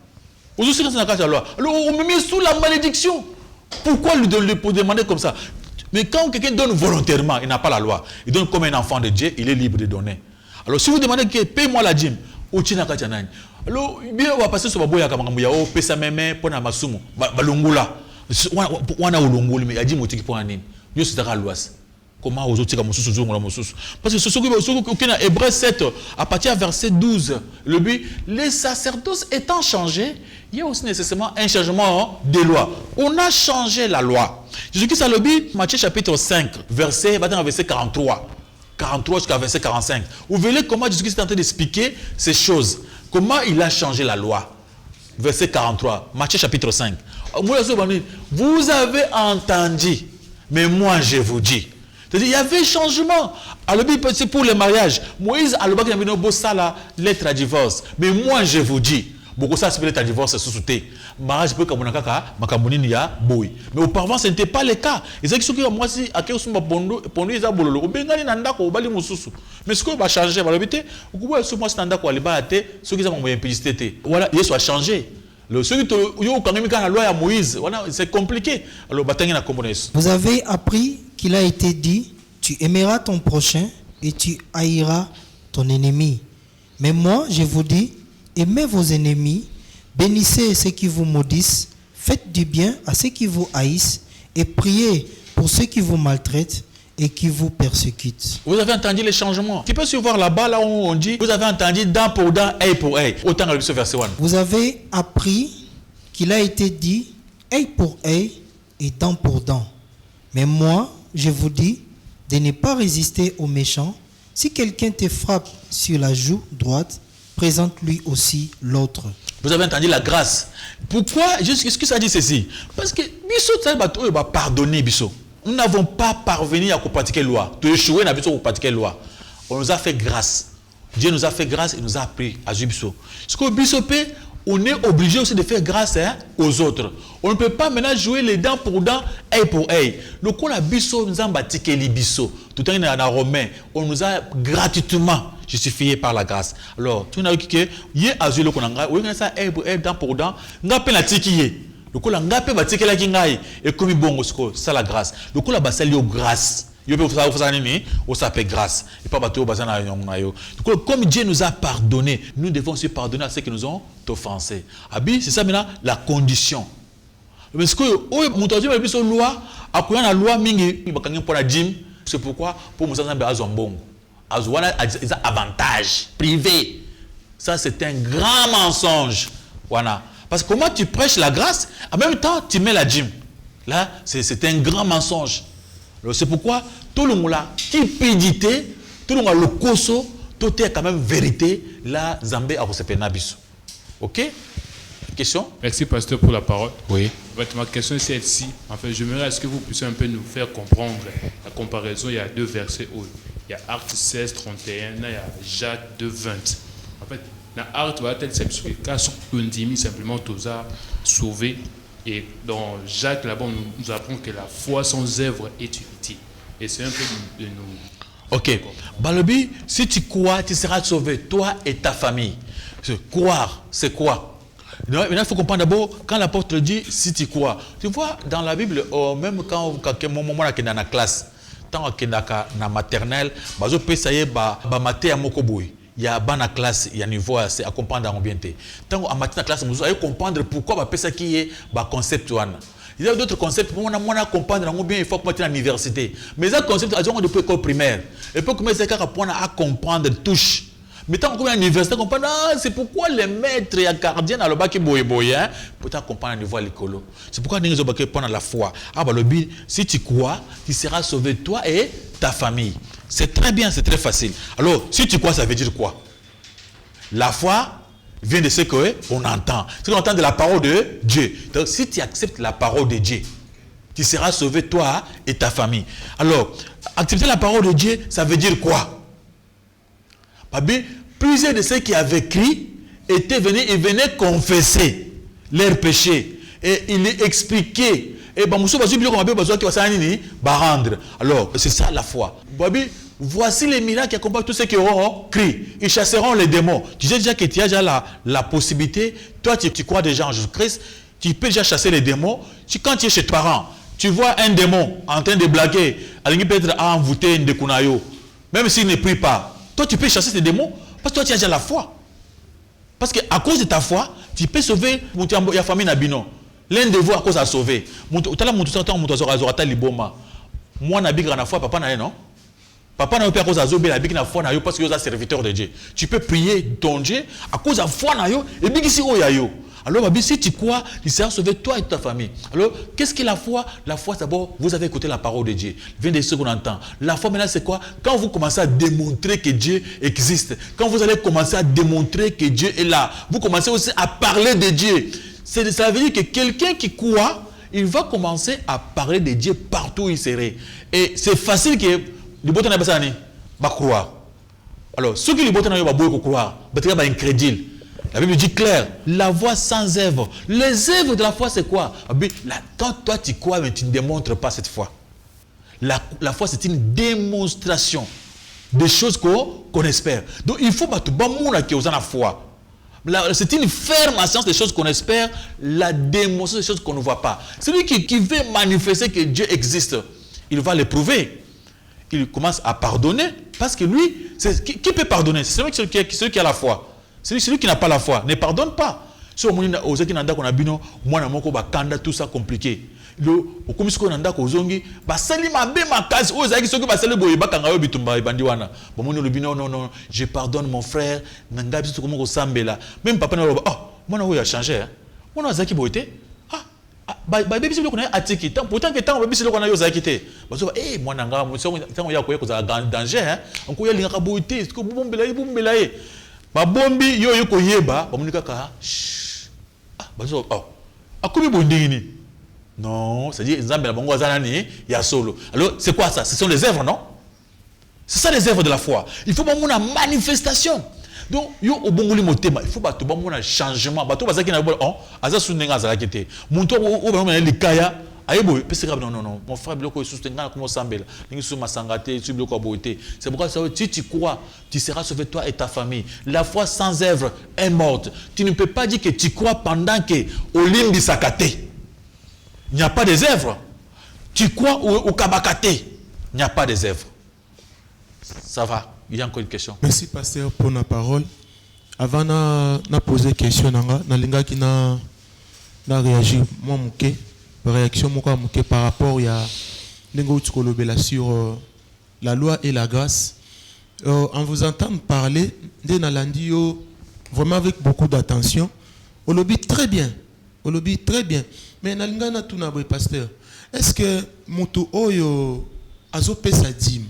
Vous aussi, dans la loi. Alors, on me met sous la malédiction. Pourquoi lui demander comme ça? Mais quand quelqu'un donne volontairement, il n'a pas la loi. Il donne comme un enfant de Dieu, il est libre de donner. Alors, si vous demandez que paye-moi la dîme, vous tenez la loi. Alors, bien, on va passer sur la boya, on pesa même pour la masumu, balungula. On a ulunguli, mais il y a dit motiki pour un nid. Yo, c'est la loi. Comment aux autres parce que ce qui est dans Hébreux 7 à partir du verset 12 le but les sacerdoces étant changés, il y a aussi nécessairement un changement de loi. On a changé la loi. Jésus-Christ a le but, Matthieu chapitre 5 verset 43 jusqu'à verset 45. Vous verrez comment Jésus-Christ est en train d'expliquer ces choses, comment il a changé la loi. Verset 43 Matthieu chapitre 5. Vous avez entendu, mais moi je vous dis. C'est-à-dire, il y avait changement. Alors, c'est pour le mariage. Moïse a le bac de la lettre à divorce. Mais moi, je vous dis, beaucoup ça, c'est lettre à divorce sous-souté. Mariage, peut comme on a boy. Mais auparavant, ce n'était pas le cas. Ils ont dit que moi, si à quel moment pour ils ont bololo, au Bengali nanda ko bali mususu. Mais ce qu'on va changer, va le biter. Au coup, ce moi, c'est nanda ko aliba ate, ceux qui ont envoyé publicité. Voilà, il soit changé. C'est compliqué. Vous avez appris qu'il a été dit, tu aimeras ton prochain et tu haïras ton ennemi. Mais moi, je vous dis, aimez vos ennemis, bénissez ceux qui vous maudissent, faites du bien à ceux qui vous haïssent et priez pour ceux qui vous maltraitent et qui vous persécutent. Vous avez entendu les changements. Tu peux suivre là-bas, là où on dit, vous avez entendu dent pour dent, œil pour œil. Autant que ce verset 1. Vous avez appris qu'il a été dit, œil pour œil et dent pour dent. Mais moi, je vous dis de ne pas résister aux méchants. Si quelqu'un te frappe sur la joue droite, présente-lui aussi l'autre. Vous avez entendu la grâce. Pourquoi? Est-ce que ça dit ceci? Parce que Bissot, ça va pardonner Bissot. nous n'avons pas parvenu à pratiquer la loi. Tu échoué, n'a pas pratiquer la loi. On nous a fait grâce. Dieu nous a fait grâce et nous a appris à Jubso. Ce que Bissopé, on est obligé aussi de faire grâce aux autres. On ne peut pas maintenant jouer les dents pour dents, œil pour œil. Le coup la bisso nous a bâti les bisso. Tout le temps dans Romain, on nous a gratuitement justifié par la grâce. Alors, tu n'as vu que hier à Zulu qu'on a, on a ça œil pour œil, dent pour dent, on a peine à tiquer. Le coup la ngape bâti la kingai et comme bon ça la grâce. Le coup la basse lié grâce. On s'appelle grâce. Et pas bateau bazana. Comme Dieu nous a pardonné, nous devons aussi pardonner à ceux qui nous ont offensés. Abi, c'est ça maintenant la condition. Parce que loi, après la loi mingi pour la gym, c'est pourquoi pour nous avons azambong. Azwana a avantage privé. Ça c'est un grand mensonge. Voilà. Parce que comment tu prêches la grâce, en même temps tu mets la gym. Là, c'est un grand mensonge. C'est pourquoi tout le monde a cupidité, tout le monde a le koso, tout est quand même vérité. Là, Zambé a reçu Nabiso. Ok? Question? Merci, pasteur, pour la parole. Oui. En fait, ma question est celle-ci. En fait, j'aimerais est-ce que vous puissiez un peu nous faire comprendre la comparaison. Il y a deux versets où il y a Actes 16, 31, il y a Jacques 2, 20. En fait, dans Actes, on dit simplement tous a sauvé. Et dans Jacques, là-bas, nous apprend que la foi sans œuvre est inutile. Et c'est un peu de nous. Ok. Balobi, si tu crois, tu seras sauvé, toi et ta famille. Croire, c'est quoi? Maintenant, il faut comprendre d'abord, quand l'apôtre dit si tu crois. Tu vois, dans la Bible, même quand on est dans la classe, tant qu'on est dans la maternelle, il y a une classe, il y a un niveau à comprendre en bien. Tant en matière de classe, vous allez comprendre pourquoi ça qui est un concept. Il y a d'autres concepts pour moi comprendre bien il faut que à l'université. Mais ça concept depuis l'école primaire. Et pour commencer à comprendre touche. Mais tant qu'on est à l'université, comprendre c'est pourquoi les maîtres et les gardiens à l'obaki boye pour comprendre le niveau à l'école. C'est pourquoi nous avons prendre la foi. Ah bah le but, si tu crois, tu seras sauvé toi et ta famille. C'est très bien, c'est très facile. Alors, si tu crois, ça veut dire quoi? La foi vient de ce qu'on entend. Ce qu'on entend de la parole de Dieu. Donc, si tu acceptes la parole de Dieu, tu seras sauvé toi et ta famille. Alors, accepter la parole de Dieu, ça veut dire quoi? Plusieurs de ceux qui avaient crié étaient venus et venaient confesser leurs péchés. Et il est expliqué. Et alors, c'est ça la foi. Voici les miracles qui accompagnent tous ceux qui auront crié. Ils chasseront les démons. Tu sais déjà que tu as déjà la possibilité. Toi, tu crois déjà en Jésus-Christ. Tu peux déjà chasser les démons. Quand tu es chez tes parents, tu vois un démon en train de blaguer. Il peut être envoûté de Kunayo. Même s'il ne prie pas. Toi, tu peux chasser ces démons parce que toi, tu as déjà la foi. Parce qu'à cause de ta foi, tu peux sauver la famille Nabino. L'un de vous à cause à sauver. Moi, na bigra na foi, papa na non. Papa n'a pas à cause à zober la bigra na foi na yo parce que vous êtes serviteur de Dieu. Tu peux prier ton Dieu à cause à foi na yo et bigi si yo. Alors, si tu crois, tu seras sauvé toi et ta famille. Alors, qu'est-ce que la foi? La foi, d'abord, vous avez écouté la parole de Dieu. Vient de ce qu'on entend. La foi, maintenant, c'est quoi? Quand vous commencez à démontrer que Dieu existe, quand vous allez commencer à démontrer que Dieu est là, vous commencez aussi à parler de Dieu. Ça veut dire que quelqu'un qui croit, il va commencer à parler de Dieu partout où il serait. Et c'est facile que le botin n'a pas va croire. Alors, ceux qui le botin n'a pas croire, va incrédule. La Bible dit clair, la foi sans œuvre. Les œuvres de la foi, c'est quoi? Quand toi tu crois, mais tu ne démontres pas cette foi. La foi, c'est une démonstration des choses qu'on espère. Donc, il faut battre bon monde qui a la foi. C'est une ferme assurance des choses qu'on espère, la démonstration des choses qu'on ne voit pas. Celui qui veut manifester que Dieu existe, il va le prouver. Il commence à pardonner parce que lui, qui peut pardonner? C'est celui qui a la foi. Celui qui n'a pas la foi ne pardonne pas. Si on a tout ça compliqué. Je pardonne mon frère. Même papa n'a changé. Pourtant que tant que on a osé quitter. Moi nanga tant ya koya koza danger on koya linga boité ko bombela ba bombi yo koyeba ba munika ka akomi bondingini Non, c'est-à-dire, il y a solo. Alors, c'est quoi ça? Ce sont les œuvres, non? C'est ça les œuvres de la foi. Il faut avoir une manifestation. Donc, il faut avoir un changement. Non, mon frère, c'est pourquoi si tu crois, tu seras sauvé toi et ta famille. La foi sans œuvre est morte. Tu ne peux pas dire que tu crois pendant que Olimbi Sakate. Il n'y a pas des œuvres. Tu crois au Kabakate. Il n'y a pas des œuvres. Ça va. Il y a encore une question. Merci, pasteur, pour la parole. Avant de poser une question, je vais réagir. Moi, réaction par rapport à sur la loi et la grâce. En vous entendant parler, vraiment avec beaucoup d'attention, on le dit très bien. On le dit très bien. Mais nalingana tout na pasteur. Est-ce que moto oyo azope sa dim?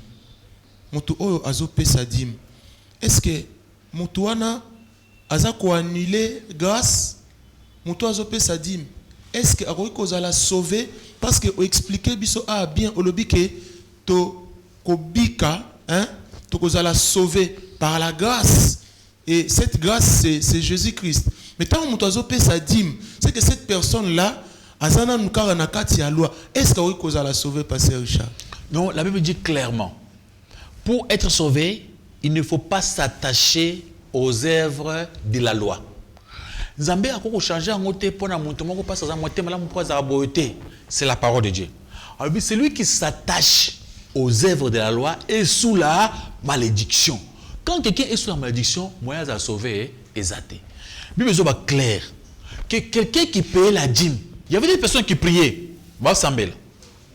Moto oyo azope sa dim. Est-ce que moto ana azako annuler grâce? Moto azope sa dim. Est-ce que akoki kozala sauver parce que o expliquer biso bien o lobi que to kobika hein to kozala sauver par la grâce et cette grâce c'est Jésus-Christ. Mais tant que moto azope sa dim, c'est que cette personne là azana nukara na kati ya loi. Est-ce que akoki kozala sauver pasteur Richard? Non, la Bible dit clairement, pour être sauvé, il ne faut pas s'attacher aux œuvres de la loi. Zambé a changé en côté pour la montre, c'est la parole de Dieu. Alors, c'est lui qui s'attache aux œuvres de la loi et sous la malédiction. Quand quelqu'un est sous la malédiction, moyen de sauver est athée. La Bible est clair que quelqu'un qui payait la dîme, il y avait des personnes qui priaient,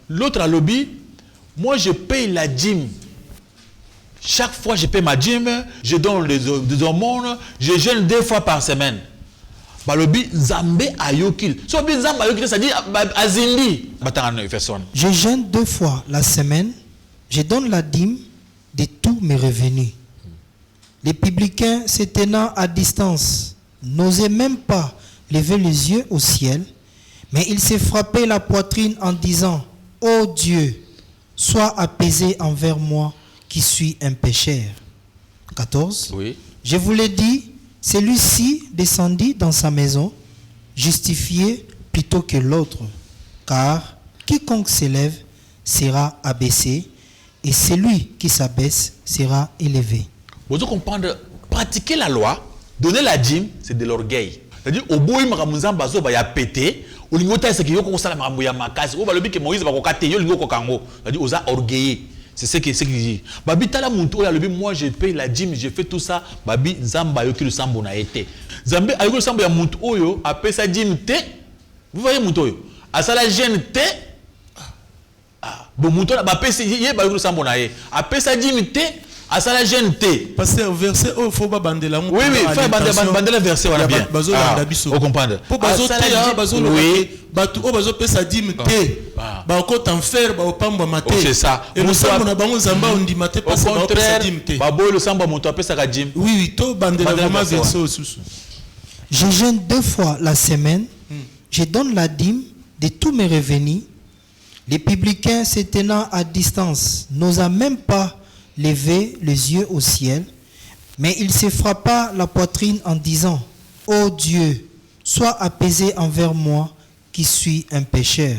l'autre a lobby, moi je paye la dîme. Chaque fois je paye ma dîme, je donne des aumônes, je jeûne 2 fois par semaine. Balobi Zambé ayokil. So bi Zambé ayokil, c'est-à-dire azindi. Je jeûne 2 fois la semaine, je donne la dîme de tous mes revenus. Les publicains se tenant à distance n'osaient même pas lever les yeux au ciel, mais ils se frappaient la poitrine en disant: ô Dieu, sois apaisé envers moi qui suis un pécheur. 14. Oui. Je vous l'ai dit, celui-ci descendit dans sa maison, justifié plutôt que l'autre, car quiconque s'élève sera abaissé, et celui qui s'abaisse sera élevé. Vous devez comprendre, pratiquer la loi, donner la dîme, c'est de l'orgueil. C'est-à-dire, au bout de il y a pété, au niveau de ce qui est au balobi que Moïse va kokate, yo lingo kokango. C'est-à-dire, aux orgueillés. C'est ce qu'il dit. Babi tala muntu ya lobi, moi je paye la dîme, je fais tout ça. Babi Zamba yoki le sambo na été. Zambé ayoko le sambo ya muntu oyo a payé sa dîme te. Vous voyez muntu oyo. A sa la gêne te. Bon muntu na ba payé ye ba yoki le sambo na ye. A payé sa dîme te. A sa la gêne te. Parce que verset oh faut pas bander la muntu. Oui oui, faut bander le verset voilà bien. Vous comprenez. Pour bazo te bazo oui. Batu o bazo payé sa dîme te. Ba ko t'enfer ba opamba maté. C'est ça. Et le sambo na bango zamba on dit maté parce que ba payé sa dîme te. Ba boy le sambo muntu a payé sa dîme. Oui oui, to bander la vraiment verset au sous. Je jeûne 2 fois la semaine. Je donne la dîme de tous mes revenus. Les publicains se tenant à distance n'osent même pas lever les yeux au ciel, mais il se frappa la poitrine en disant: ô Dieu, sois apaisé envers moi qui suis un pécheur.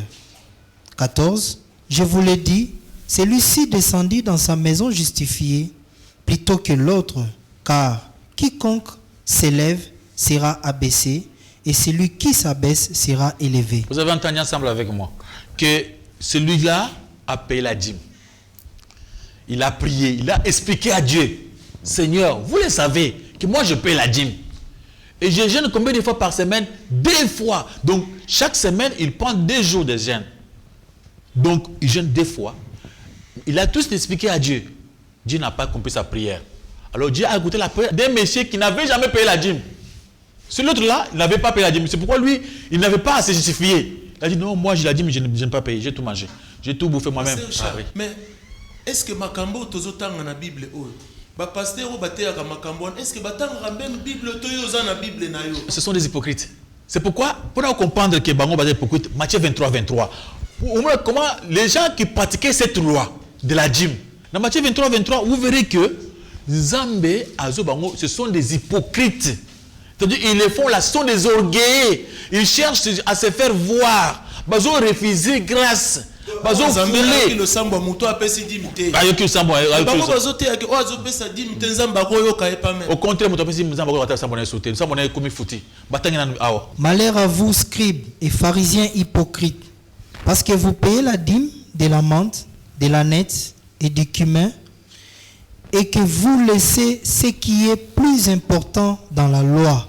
14. Je vous l'ai dit, celui-ci descendit dans sa maison justifiée plutôt que l'autre, car quiconque s'élève sera abaissé, et celui qui s'abaisse sera élevé. Vous avez entendu ensemble avec moi que celui-là a payé la dîme. Il a prié, il a expliqué à Dieu: Seigneur, vous le savez que moi je paye la dîme. Et je jeûne combien de fois par semaine? 2 fois. Donc chaque semaine, il prend 2 jours de jeûne. Donc il jeûne 2 fois. Il a tous expliqué à Dieu. Dieu n'a pas compris sa prière. Alors Dieu a écouté la prière d'un monsieur qui n'avait jamais payé la dîme. Celui-là, il n'avait pas payé la dîme. C'est pourquoi lui, il n'avait pas à se justifier. Il a dit: non, moi j'ai la dîme, je n'ai pas payé, j'ai tout mangé. J'ai tout bouffé moi-même. Oui. Mais est-ce que makambo tozotanga na Bible oyo? Ba pasteur o bateya ka makambo, est-ce que batanga même Bible toyo za na Bible na yo? Ce sont des hypocrites. C'est pourquoi, pour comprendre que Bango basé hypocrite, Matthieu 23, 23, comment les gens qui pratiquaient cette loi de la dîme, dans Matthieu 23, 23, vous verrez que Zambé, Azo Bango, ce sont des hypocrites. C'est-à-dire, ils le font là, ce sont des orgueillés. Ils cherchent à se faire voir. Ils ont refusé grâce. Ils ont foulé. Au contraire, malheur à vous, scribes et pharisiens hypocrites, parce que vous payez la dîme de la menthe, de l'ânesse et du cumin, et que vous laissez ce qui est plus important dans la loi,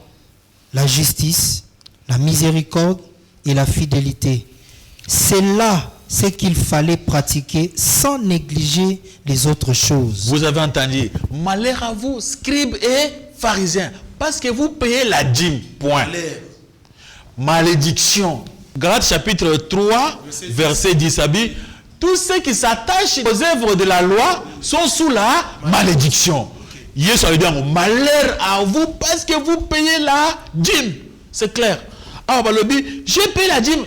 la justice, la miséricorde et la fidélité. C'est là ce qu'il fallait pratiquer sans négliger les autres choses. Vous avez entendu. Malheur à vous, scribes et pharisiens, parce que vous payez la dîme. Point. Malédiction. Galates chapitre 3, verset 10. Tous ceux qui s'attachent aux œuvres de la loi sont sous la malédiction. Yes, malheur à vous parce que vous payez la dîme. C'est clair. Ah, j'ai payé la dîme.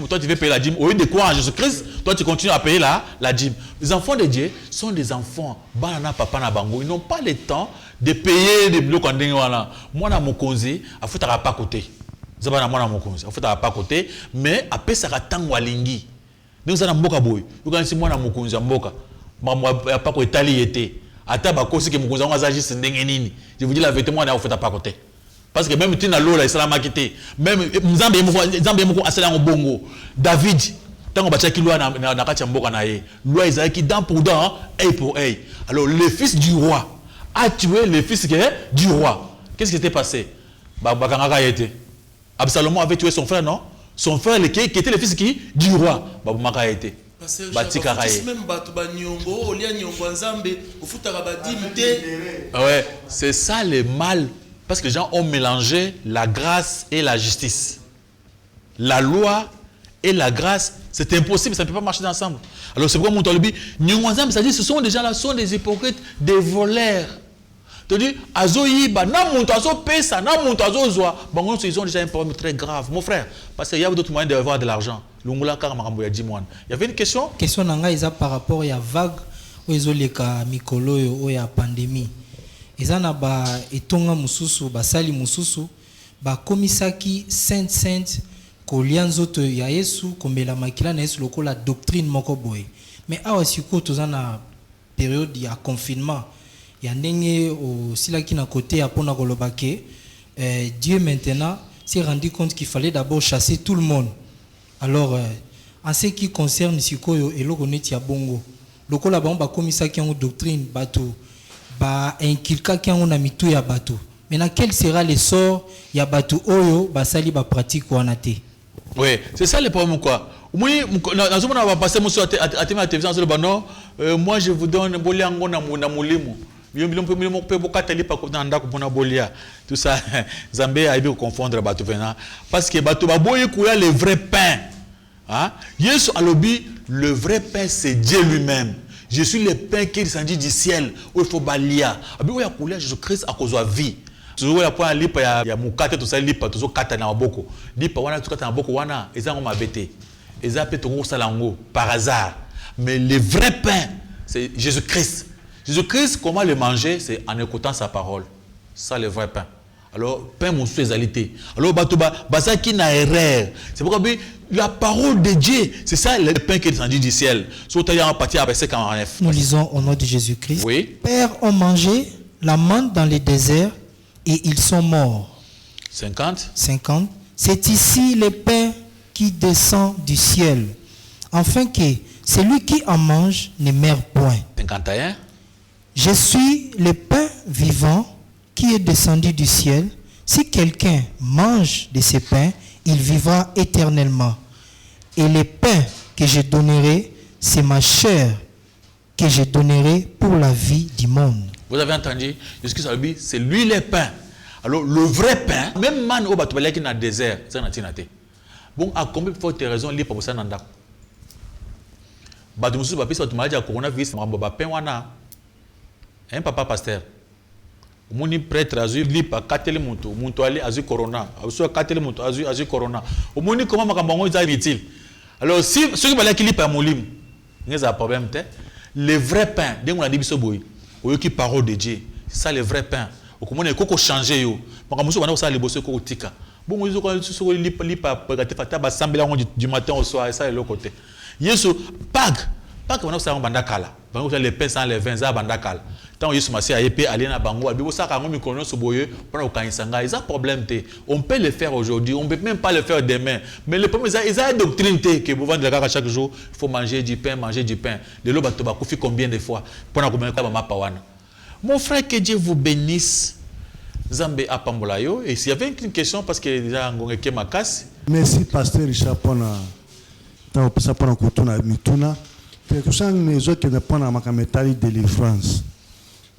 Toi, tu veux payer la dîme. Au lieu de croire en Jésus-Christ, toi, tu continues à payer la dîme. Les enfants de Dieu sont des enfants. Ils n'ont pas le temps de payer des blocs en dingue. Moi, dans mon conseil, il faut pas côté. Pas côté, mais après ça va tant walingi. Nous avons mboka boy. Nous avons moi na mukunza mboka. Pas ko Italie était. Ata ba kosi ke mukunza nga agisse ndenge nini. Je vous dis la vérité, moi na fait pas côté. Parce que même tina lola islama kité. Même Nzambe moko asala ngo bongo. David tango bachaki loi na kati mboka na ye. Loi ezaki dent pour dent, œil pour œil. Alors le fils du roi a tué le fils du roi. Qu'est-ce qui s'était passé? Bakanga était. Absalom avait tué son frère, non? Son frère qui était le fils du roi. Babumaka a été. Ouais, c'est ça le mal. Parce que les gens ont mélangé la grâce et la justice. La loi et la grâce, c'est impossible, ça ne peut pas marcher ensemble. Alors c'est pourquoi mon talibi, ça dit ce sont des gens là, sont des hypocrites, des voleurs. C'est-à-dire, ils ont déjà un problème très grave. Mon frère, parce qu'il y a d'autres moyens d'avoir de l'argent. Il y avait une question? Question par rapport à la vague où ils ont les cas Mikolo ou la pandémie. Ils ont et tonga mususu, basali mususu, komisaki sainte kolianzoto ya Yesu, kombela makila na Yesu loko la doctrine moko boy. Mais awa siko tozana période ya confinement. Il y a ndenge aussi là qui n'a côté à pona kolobake. Dieu maintenant s'est rendu compte qu'il fallait d'abord chasser tout le monde. Alors en ce qui concerne sikoyo et logoneti ya bongo. Loko la ba komisa ki en doctrine bateau ba inculka ki en na mitu ya bateau. Maintenant quel sera le sort ya bateau oyo basali ba pratique wanate? Oui, c'est ça le problème quoi. Moi je vous donne boliango na mulimo. Tout ça, Zambé a eu confondre bateau venant parce que bateau baboye kouya le vrai pain. Hein? Yesu alobi, le vrai pain c'est Dieu lui-même. Je suis le pain qui descendit du ciel. Où il faut balia. Abi oya kouya Jésus-Christ à cause de la vie. Toujours ya point lipa ya mukate tout ça lipa tout ça kata na boko. Lipa wana tout kata na boko wana ezango mabete. Ezape tongo salango par hasard. Mais le vrai pain c'est Jésus-Christ. Jésus-Christ, comment le manger? C'est en écoutant sa parole. Ça, le vrai pain. Alors, pain, mon spécialité. Alors, basa qui n'a erreur. C'est pourquoi la parole de Dieu, c'est ça le pain qui est descendu du ciel. Nous lisons au nom de Jésus-Christ. Oui. Pères ont mangé la manne dans les déserts et ils sont morts. 50. C'est ici le pain qui descend du ciel, afin que celui qui en mange ne meure point. 51. Je suis le pain vivant qui est descendu du ciel. Si quelqu'un mange de ce pain, il vivra éternellement. Et le pain que je donnerai, c'est ma chair que je donnerai pour la vie du monde. Vous avez entendu? C'est lui le pain. Alors le vrai pain, même man au batoubalé qui est dans le désert, c'est un tinate. Bon, à combien de fois tu as raison, libre pour ça nanda. Badoumoussou bapi, ça tu m'as dit à coronavirus, ma pain wana. Un papa pasteur. Moni prêtre azu lipa katele moto ali azu corona azu katele moto azu corona omoni comment makambo est inutile. Alors si ceux qui balait qui lipa molim ngeza problème te le vrai pain dengo na dibiso boy oyoki parole de Dieu c'est ça le vrai pain okomona koko changer yo makambo so bana ko ça le bosso ko tika bon ils ont lipa fata ba sambela du matin au soir et ça le côté yesu Pâques bana ko ça banda kala bana ko les pains sans les vins za banda kala tant Yesu Massi a épé aller na bango bibo ça quand mi kono so boye pour au kanisanga ils a problème te on peut le faire aujourd'hui on peut même pas le faire demain mais le problème ils a une doctrine te que vous vendez chaque jour il faut manger du pain de l'eau bato ba kofi combien de fois pour na combien ba mapa wana mon frère que Dieu vous bénisse Zambe apambola yo et s'il y avait une question parce que déjà ngongeke makasi merci pasteur Richard pona tant ça pona kutuna mituna que ça les autres qui ne pona makametali délivrance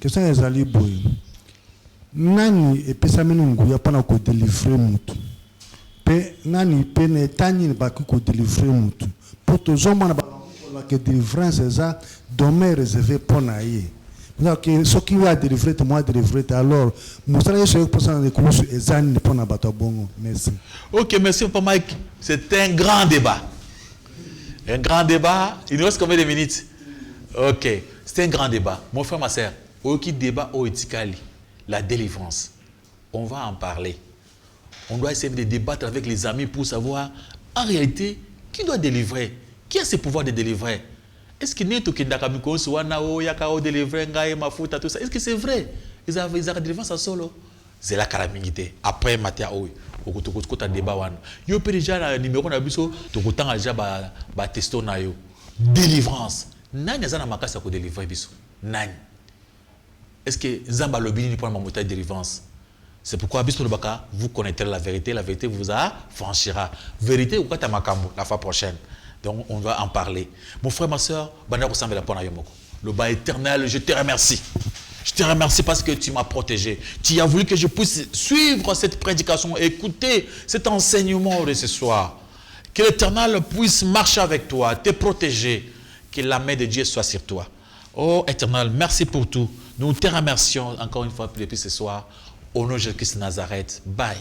que ça les ali boy nani epesa menungu ya pana ko délivrer mutu pe nani pe ne tani ba ko délivrer mutu pour to zoma ba la que délivrance ça domaine réservé pona yi donc ce qui va délivrer moi délivrer alors mosala yeso pour ça de course ezani pona bato bongo merci. OK, merci Papa Mike, c'est un grand débat. Un grand débat, il nous reste combien de minutes? OK, c'est un grand débat. Mon frère, ma soeur, aucun débat au éthical, la délivrance. On va en parler. On doit essayer de débattre avec les amis pour savoir, en réalité, qui doit délivrer? Qui a ce pouvoir de délivrer? Est-ce que n'est-ce que Dakamiko, Suanao, Yakao, délivrer, Ngaï, Mafuta, tout ça? Est-ce que c'est vrai? Ils ont la délivrance à solo. C'est la calamité. Après, Matia, oui. Au débat wan. Yo pe déjà na numéro na biso to kotanga déjà ba testo na yo. Délivrance. Nani azana makasa ko délivrer biso? Nani? Est-ce que Nzamba lobini ni pour ma délivrance? C'est pourquoi biso le baka vous connaîtrez la vérité vous affranchira. Vérité ou kata makambo la fois prochaine. Donc on va en parler. Mon frère ma sœur, bana ko sambela pona yo moko. Le bas éternel, je te remercie. Je te remercie parce que tu m'as protégé. Tu as voulu que je puisse suivre cette prédication et écouter cet enseignement de ce soir. Que l'Éternel puisse marcher avec toi, te protéger. Que la main de Dieu soit sur toi. Oh Éternel, merci pour tout. Nous te remercions encore une fois depuis ce soir. Au nom de Jésus-Christ de Nazareth. Bye.